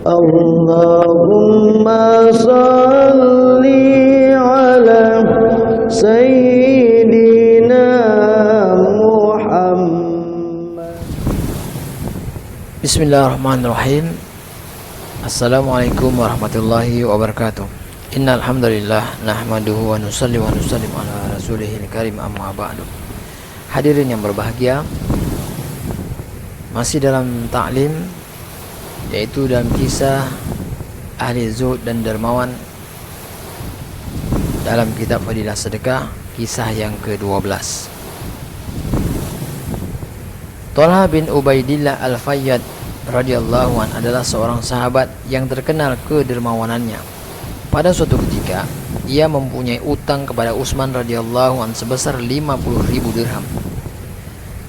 Allahumma salli ala Sayyidina Muhammad. Bismillahirrahmanirrahim. Assalamualaikum warahmatullahi wabarakatuh. Innal hamdalillah nahmaduhu wa nusalli wa nusallim ala rasulihil karim, amma ba'du. Hadirin yang berbahagia, masih dalam ta'lim, yaitu dalam kisah ahli zuhud dan dermawan dalam kitab Fadilah Sedekah, kisah yang ke-12. Thalhah bin Ubaidillah Al-Fayyad radhiyallahu an adalah seorang sahabat yang terkenal kedermawanannya. Pada suatu ketika, ia mempunyai utang kepada Utsman radhiyallahu an sebesar 50.000 dirham.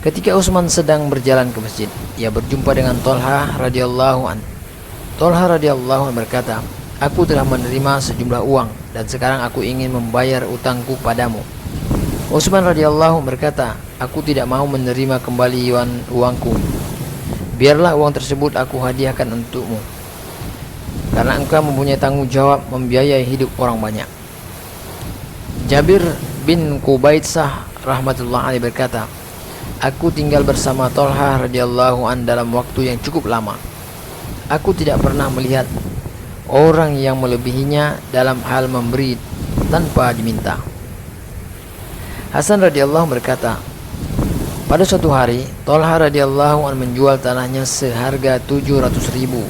Ketika Utsman sedang berjalan ke masjid, ia berjumpa dengan Thalhah radhiyallahu an. Thalhah radhiyallahu an berkata, "Aku telah menerima sejumlah uang dan sekarang aku ingin membayar utangku padamu." Utsman radhiyallahu an berkata, "Aku tidak mau menerima kembali uangku. Biarlah uang tersebut aku hadiahkan untukmu, karena engkau mempunyai tanggung jawab membiayai hidup orang banyak." Jabir bin Qubaisah rahmatullah alaihi berkata, "Aku tinggal bersama Thalhah radhiyallahu an dalam waktu yang cukup lama. Aku tidak pernah melihat orang yang melebihinya dalam hal memberi tanpa diminta." Hasan radhiyallahu an berkata, pada suatu hari Thalhah radhiyallahu an menjual tanahnya seharga 700.000.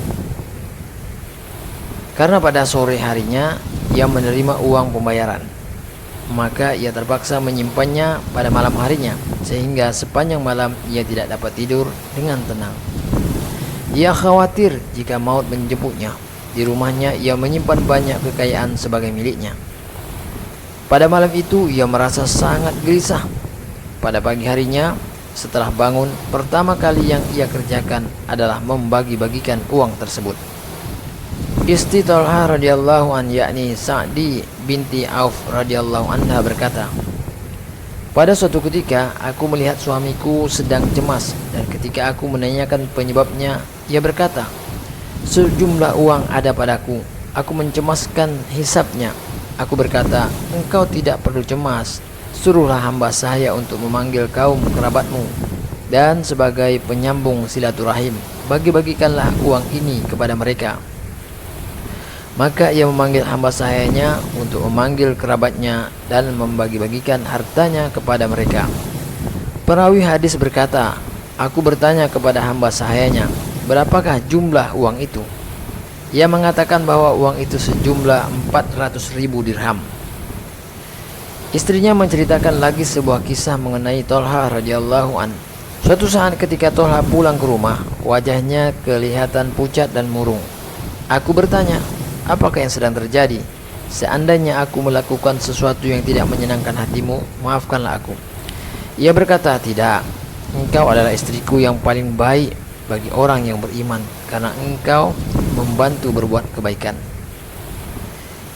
Karena pada sore harinya ia menerima uang pembayaran, maka ia terpaksa menyimpannya pada malam harinya, sehingga sepanjang malam ia tidak dapat tidur dengan tenang. Ia khawatir jika maut menjemputnya. Di rumahnya ia menyimpan banyak kekayaan sebagai miliknya. Pada malam itu ia merasa sangat gelisah. Pada pagi harinya, setelah bangun, pertama kali yang ia kerjakan adalah membagi-bagikan uang tersebut. Istri Thalhah radhiyallahu an, yakni Sa'di binti Auf radhiyallahu anha berkata, "Pada suatu ketika aku melihat suamiku sedang cemas, dan ketika aku menanyakan penyebabnya, ia berkata, 'Sejumlah uang ada padaku, aku mencemaskan hisabnya.' Aku berkata, 'Engkau tidak perlu cemas. Suruhlah hamba saya untuk memanggil kaum kerabatmu, dan sebagai penyambung silaturahim, bagi-bagikanlah uang ini kepada mereka.' Maka ia memanggil hamba sahayanya untuk memanggil kerabatnya dan membagi-bagikan hartanya kepada mereka." Perawi hadis berkata, "Aku bertanya kepada hamba sahayanya, 'Berapakah jumlah uang itu?' Ia mengatakan bahwa uang itu sejumlah 400.000 dirham. Istrinya menceritakan lagi sebuah kisah mengenai Thalhah radhiyallahu an. Suatu saat ketika Thalhah pulang ke rumah, wajahnya kelihatan pucat dan murung. Aku bertanya, "Apakah yang sedang terjadi? Seandainya aku melakukan sesuatu yang tidak menyenangkan hatimu, maafkanlah aku." Ia berkata, "Tidak, engkau adalah istriku yang paling baik bagi orang yang beriman, karena engkau membantu berbuat kebaikan."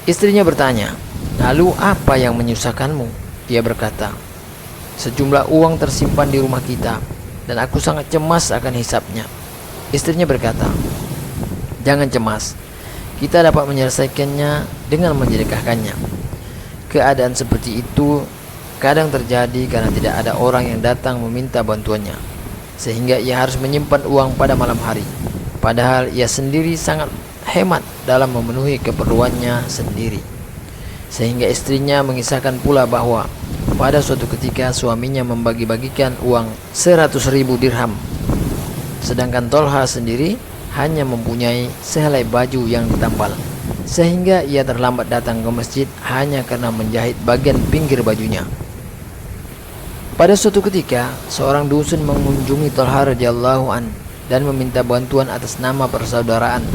Istrinya bertanya, "Lalu apa yang menyusahkanmu?" Ia berkata, "Sejumlah uang tersimpan di rumah kita, dan aku sangat cemas akan hisabnya." Istrinya berkata, "Jangan cemas, kita dapat menyelesaikannya dengan mensedekahkannya." Keadaan seperti itu kadang terjadi karena tidak ada orang yang datang meminta bantuannya, sehingga ia harus menyimpan uang pada malam hari, padahal ia sendiri sangat hemat dalam memenuhi keperluannya sendiri. Sehingga istrinya mengisahkan pula bahwa pada suatu ketika suaminya membagi-bagikan uang 100.000 dirham, sedangkan Thalhah sendiri hanya mempunyai sehelai baju yang ditampal, sehingga ia terlambat datang ke masjid hanya karena menjahit bagian pinggir bajunya. Pada suatu ketika, seorang dusun mengunjungi Thalhah radhiyallahu an dan meminta bantuan atas nama persaudaraan,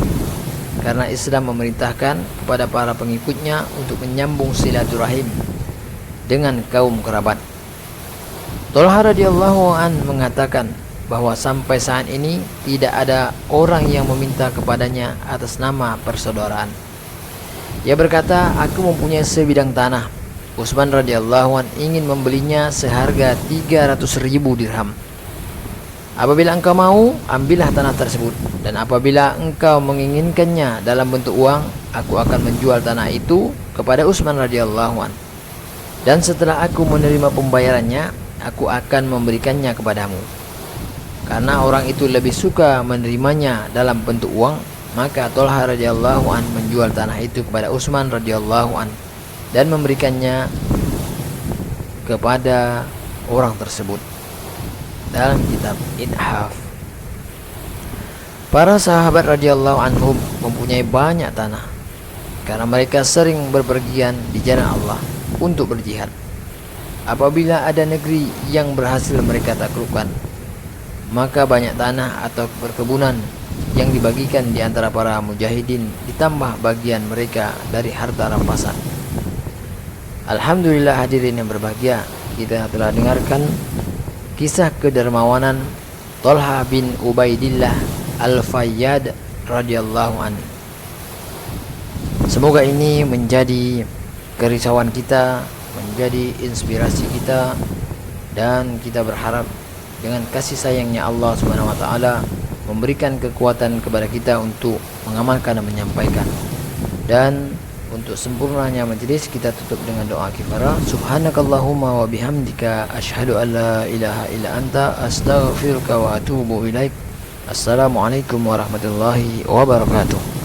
karena Islam memerintahkan kepada para pengikutnya untuk menyambung silaturahim dengan kaum kerabat. Thalhah radhiyallahu an mengatakan bahwa sampai saat ini tidak ada orang yang meminta kepadanya atas nama persaudaraan. Ia berkata, "Aku mempunyai sebidang tanah. Utsman radhiyallahu an ingin membelinya seharga 300.000 dirham. Apabila engkau mau, ambillah tanah tersebut, dan apabila engkau menginginkannya dalam bentuk uang, aku akan menjual tanah itu kepada Utsman radhiyallahu an. Dan setelah aku menerima pembayarannya, aku akan memberikannya kepadamu. Karena orang itu lebih suka menerimanya dalam bentuk uang, maka Thalhah radhiyallahu an menjual tanah itu kepada Utsman radhiyallahu an dan memberikannya kepada orang tersebut. Dalam kitab Ithaf, para sahabat radhiyallahu anhum mempunyai banyak tanah karena mereka sering berpergian di jalan Allah untuk berjihad. Apabila ada negeri yang berhasil mereka taklukkan, maka banyak tanah atau perkebunan yang dibagikan di antara para mujahidin ditambah bagian mereka dari harta rampasan. Alhamdulillah hadirin yang berbahagia, kita telah dengarkan kisah kedermawanan Thalhah bin Ubaidillah Al-Fayyad radhiyallahu anhu. Semoga ini menjadi kerisauan kita, menjadi inspirasi kita, dan kita berharap dengan kasih sayangnya Allah Subhanahu wa taala memberikan kekuatan kepada kita untuk mengamalkan dan menyampaikan. Dan untuk sempurnanya majelis, kita tutup dengan doa kifarah. Subhanakallahumma wa bihamdika asyhadu an la ilaha illa anta astaghfiruka wa atubu ilaik. Assalamualaikum warahmatullahi wabarakatuh.